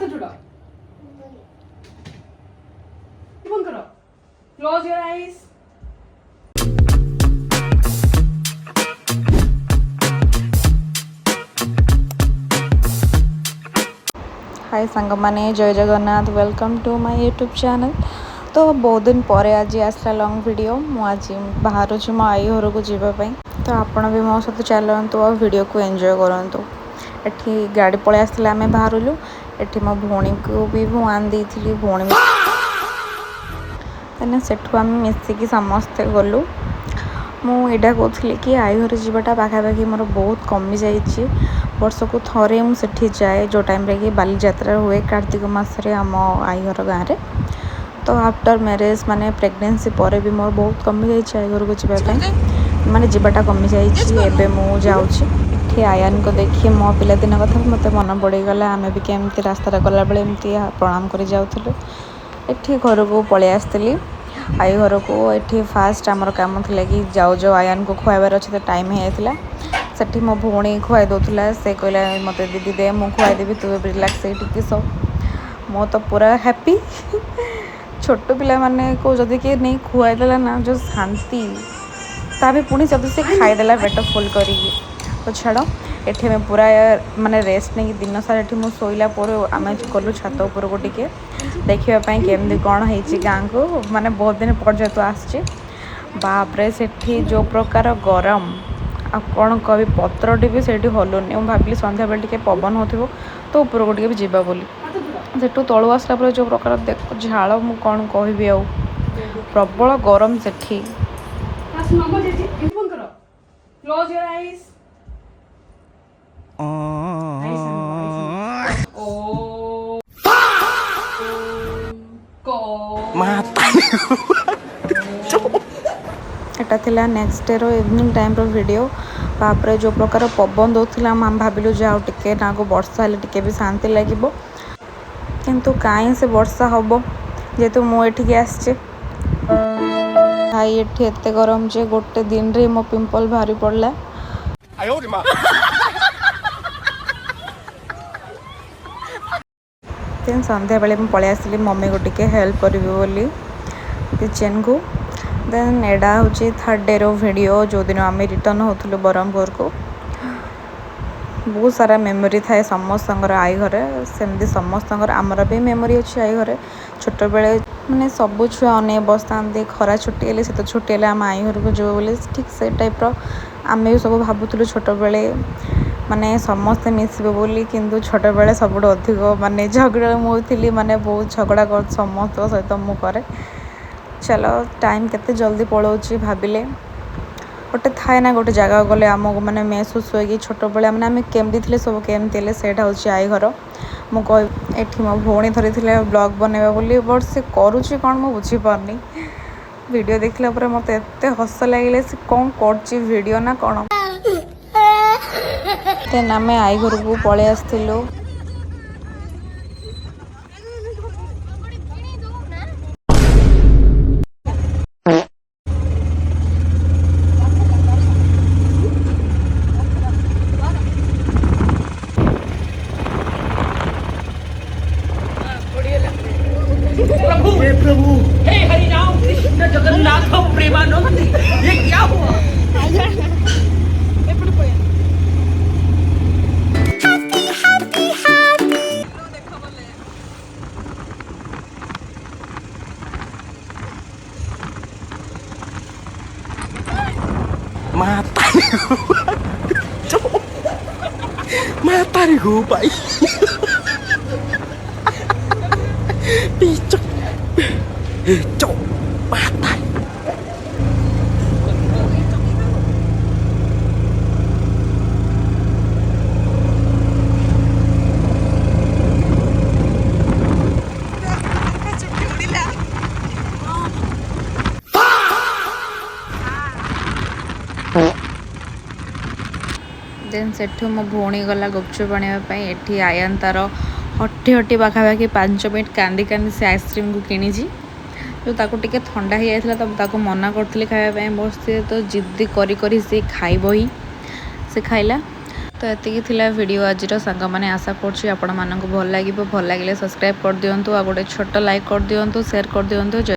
हाथ जोड़ बंद करो क्लोज योर आईज हाय सांग माने जय Jagannath welcome to my YouTube channel. तो बहुत दिन पर आज आसला लॉन्ग वीडियो मुझे बाहर मो आई घर को जीवाई तो आपण भी मो सहित चलतु और वीडियो को एंजॉय करूँ। एठी गाड़ी पलि आसला आम बाहरलु एठी मो भौणी को भी भुआन देती भौणी कहना सेठू आम मिसिकी समस्ते गलु। मुझा कहती कि आई घर जावाटा पाखापाखि मोर बहुत कमी जाइए। वर्ष को थरे मुझे जाए जो टाइम रे कि बालीजात्रा हुए कार्तिक मासरे आम आई घर गाँव में। तो आफ्टर मैरिज माने प्रेगनेंसी पर भी मोर बहुत कमी जाइए आई घर को जावाई माने जीवाटा कमी जाइए। मु जाऊँगी आयान को देखी मो पिलादिन कथा मत मन पड़गला आम भी केमती रास्ता गला बेले एमती प्रणाम कर जाऊँ। एठी घर को पलि आसती आई घर को एठी फास्ट आमर काम थिला कि जाओ जाओ आयान को खुआबार अच्छे तो टाइम हो जाता सेठी मो भौणी खुआई दौला से कहला मत दीदी दे मु खुआईदेवी तू रिलैक्स टिके सो मो तो पूरा हैप्पी। छोट पिला माने को जदि किए नहीं खुआईदेला ना जो शांति ता भी पुणी जब से खाईदेला पेट फुल करी तो छाड़ एठी में पूरा माने रेस्ट नहीं दिन सारा एठी मु सोइला पर आम गलु छात उपर को टिके देखापी केमती कौन हो गाँ को माने बहुत दिन पर जेतु आसचे बापरे सेठी जो प्रकार गरम आ कौन कवि पत्रटी भी से हलुनि मुझे भाविली सन्ध्या बेले टे पवन हो तो ऊपर को भी जावा बोली सेठू तलू आसला पर जो प्रकार देख झाड़ मु कौन कहबी आ प्रबल गरम सेठी। क्लोज योर आईज एटा थिला नेक्स्ट डे रो इवनिंग टाइम रो वीडियो बापरे जो प्रकार पवन दौला आम भाविलु जाओ टिके ना को वर्षा हेल्ले टिके भी शांति लगे किंतु कहीं से वर्षा हम जेहेतु मुझे आसचे भाई एठी एते गरम जे गोटे दिन रे मो पिंपल भारी पड़ला। संध्या बेले पलि आसली मम्मी को टिके हेल्प करी बोली किचन को। देन एडा हूँ थर्ड डे रो वीडियो जो दिन आम रिटर्न होलु ब्रह्मपुर को। बहुत सारा मेमोरी थाए समस्त आई घरे सेमती समस्त आमर भी मेमोरी अच्छी आई घरे छोट बेले माने सबू छुआ अने बसता खरा छुट्टी हेले से तो छुट्टी हेले आम आई घर को जो बोले ठीक से टाइप आम भी सब भावुलु छोट बेले माने समस्ते मिसबे बोली किंतु छोट बेले सब अधिक माने झगड़ा मुझी माने बहुत झगड़ा कर समस्त सहित मु करे। चलो टाइम केते जल्दी पलाऊँच भाविले गोटे थाए ना गोटे जगह गले आमको मैंने महसूस हुए कि छोट बेले मैंने आम केमती थे सब केमती से आई घर मुझे मो भौणी धरी ब्लॉग बनवा बोली बट से करुच्ची कौन मुझे बुझीपारनी वीडियो देखला मत एत हस लगे से कौन कर ना कौन देन आम आई घर को पलि आसलु। प्रभु हे हरि राम कृष्ण जगन्नाथ प्रेमानंद ये क्या हुआ mata nih gue pak picok cok mata देन सेठू मो भौणी गला गुपचुप आने एठी आयान तार हटी हटी पाखापाखि 5 मिनट कांदी कांदी से आइसक्रीम को किणी जो ताको टिके ठंडा हो जाता तो ताको मना करती खावाई बस तो जिद्दी करी से खाइब ही से खाइला तो एतिकी थिला वीडियो आजिर सांग मैंने आशा करछि आपण मानक भल लागिबो भल लागिले सब्सक्राइब कर दियंतु आ गोटे छोट लाइक कर दियंतु शेयर कर दियंतु।